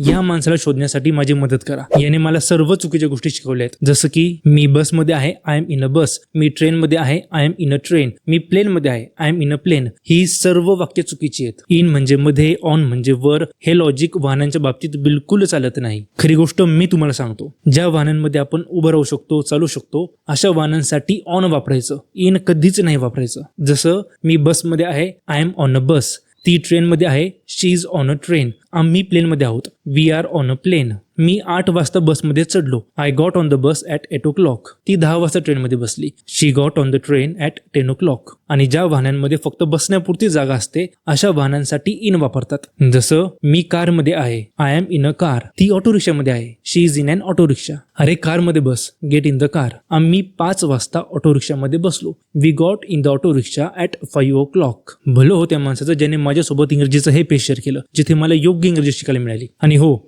या माणसाला शोधण्यासाठी माझी मदत करा. याने मला सर्व चुकीच्या गोष्टी शिकवल्या आहेत, जसं की मी बसमध्ये आहे, I am in a bus. मी ट्रेनमध्ये आहे, I am in a train. मी प्लेनमध्ये आहे, I am in a plane. ही सर्व वाक्य चुकीची आहेत. इन म्हणजे मध्ये, ऑन म्हणजे वर. हे लॉजिक वाहनांच्या बाबतीत बिलकुल चालत नाही. खरी गोष्ट मी तुम्हाला सांगतो, ज्या वाहनांमध्ये आपण उभं राहू शकतो, चालू शकतो, अशा वाहनांसाठी ऑन वापरायचं, इन कधीच नाही वापरायचं. जसं मी बसमध्ये आहे, I am on a bus. ती ट्रेनमध्ये आहे, she is on a train. आम्ही प्लेनमध्ये आहोत, we are on a plane. मी 8 वाजता बसमध्ये चढलो, I got on the bus at 8 o'clock. ती 10 वाजता ट्रेनमध्ये बसली, she got on the train at 10 o'clock. आणि ज्या वाहनांमध्ये फक्त बसण्यापुरती जागा असते, अशा वाहनांसाठी इन वापरतात. जसं मी कारमध्ये आहे, I am in a car. ती ऑटो रिक्षामध्ये आहे, she is in an auto rickshaw. अरे कारमध्ये बस, गेट इन द कार. आम्ही 5 वाजता ऑटो रिक्षामध्ये बसलो, we got in the auto rickshaw at 5 o'clock. भलं हो त्या माणसाचं ज्याने माझ्यासोबत इंग्रजीचं हे पेज शेअर केलं, जिथे मला योग्य इंग्रजी शिकायला मिळाली. आणि हो,